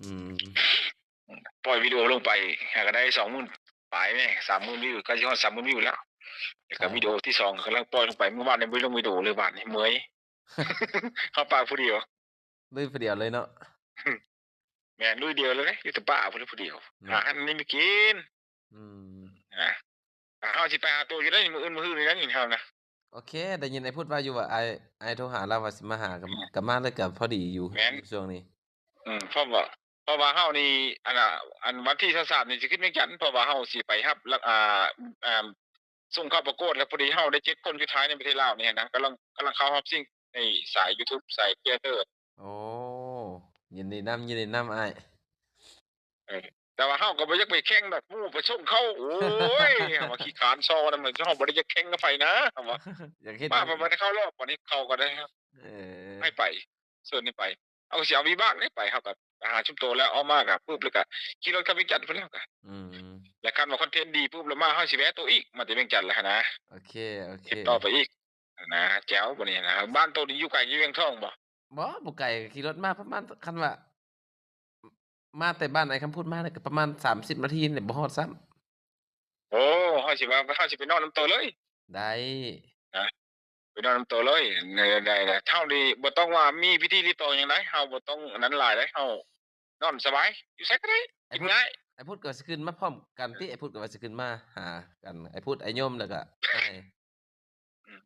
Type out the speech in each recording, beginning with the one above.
อืมปล่อยวิดีโอลงไปหาก็ได้20,000ปลายแม่30,000วิวใกล้สิฮอด30,000วิวแล้วแล้วก็ใช่วิดีโอที่2กำลังปล่อยลงไปเมื่อวานนี้บ่ได้ลงวิดีโอเลยบาดนี้เมื่อยเฮาปากผู้เดียว ลุยผู้เดียวเลยเนาะแม่นลุยเดียวเลยเด้อยู่แต่ป่าพุ่นเลยผู้เดียวหาเนาะหันนี่ไม่กินอืมอาเฮาสิไปหาตัวอยู่ได้มื้ออื่นมื้อฮื้อนี่นะนี่เฮานะโอเคได้ยินไอ้พูดว่าอยู่ว่าไอ้โทรหาเราว่าสิมาหาก็มาเลยก็พอดีอยู่แม่นช่วงนี้เพราะว่าเฮานี่อันน่ะอันวันที่23นี่สิขึ้นเวียงจันทน์เพราะว่าเฮาสิไปรับรอ่าส่งเข้าประกวดแล้วพอดีเฮาได้7คนสุดท้ายในประเทศลาวนี่นะกำลังเข้ารอบชิงในสายยูทูบสาย Creator โอ้ยินดีนำอ้ายเออแต่ว่าเฮาก็บ่อยากไปแข่งดอกหมู่ไปส่งเขาโอ้ยเฮาว่าขี้คร้านซ้อนำมันเฮาบ่ได้อยากแข่งกับไผนะเฮาว่าอยากเฮ็ดมาบ่ได้เข้ารอบวันนี้เข้าก็ได้เออให้ไปเชิญให้ไปเอาก็สิเอาวิบากนี้ไปเฮาก็ไปหาชุมโตแล้วเอามาก็ปึ๊บแล้วก็ขี่รถเข้าเวียงจันทน์พู้นแล้วก็อืมแล้วคันว่าคอนเทนต์ดีปุ๊บแล้วมาเฮาสิแวะตัวอีกมาแต่เวียงจันทน์แล้วหั้นนะโอเคโอเคเฮ็ดต่อไปอีกนะแจ๋วบัดนี้นะบ้านโตนี่อยู่ไกลอยู่เวียงทองบ่บ่ไกลขี่รถมาประมาณคันว่ามาแต่บ้านไอ้คำพูดมาเนี่ยก็ประมาณ30นาทีนี่แหละบ่ฮอดซ้ำโอ้เฮาสิไปนอนนำโตเลยได้นะไปนอนนำโตเลยได้ๆเฮานี่บ่ต้องว่ามีพิธีรีตองหยังไดเฮาบ่ต้องอันนั้นหลายเดเฮานอนสบายอยู่ไสก็ได้ไอ้พูดกินง่ายไอ้พูดก็สิขึ้นมาพร้อมกันติไอ้พูดก็ว่าสิขึ้นมาหากันไอ้พูดไอ้โยมแล้วก็อ้ายอืม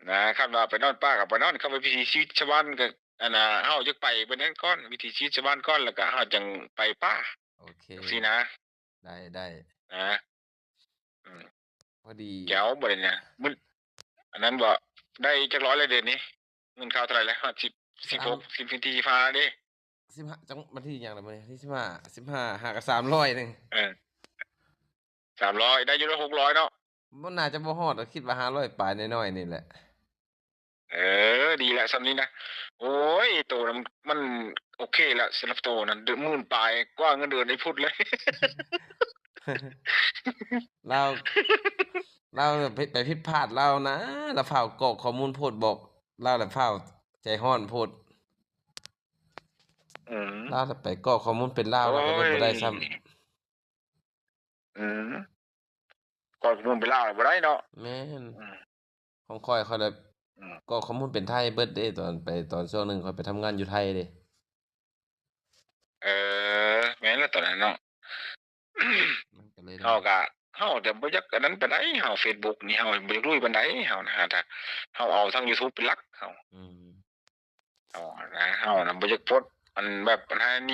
นะคันว่าไปนอนป่าก็ไปนอนเข้าไปพิธีชีวิตชาวบ้านก็อันน่ะเฮาจักไปเบิ่นนั้นก่อนวิถีชีวิตชาวบ้านก่อนแล้วก็เฮาจังไปป่าโอเคจังซี้นะได้นะอืมพอดีแจ๋วบ่ได้นะมื้ออันนั้นบ่ได้จักร้อยแล้วเดือนนี้เงินเข้าเท่าไรแล้วฮอด10 16 3 10ที25แล้วเด้15จังวันที่หยังล่ะมื้อนี้วันที่15หาก็300หนึ่งเออ300ได้อยู่แล้ว600เนาะบ่น่าจะบ่ฮอดดอกคิดว่า500ปลายน้อยๆนี่แหละ เออดีแล้วส่ำนี้นะโอ๊ยโตนั้นมันโอเคแล้วสำหรับโตนั้นเดือนหมื่นปลายกว่าเงินเดือนไอ้พุทธเลย เราเราไปผิดพลาดเรานะเราฟ้าวกรอกข้อมูลโพดบอกเราน่ะฟ้าวใจร้อนโพดอืมเราน่ะไปกรอกข้อมูลเป็นลาวโอ๊เราก็เลยยบ่ได้ซ้อืมก่อนสิลงไปลาวบ่ได้เนาะำแม่นอืมของข้อยน่ะอืมกรอกข้อมูลเป็นไทยเบิดเด้ตอนช่วงหนึ่งข้อยไปทำงานอยู่ไทยเด้เออแม่นแล้วตอนนั้นเนาะ มันก็เลยได้เฮาก็เฮาแต่บ่อยากอันนั้นปานใดเฮาเฟซบุ๊กนี่เฮาบ่อยากลุยปานใดเฮานะถ้าเฮาเอาทางยูทูบเป็นหลักเฮาอืมเฮานะเฮาน่ะบ่อยากโพสต์อันแบบอันนั้นอันนี้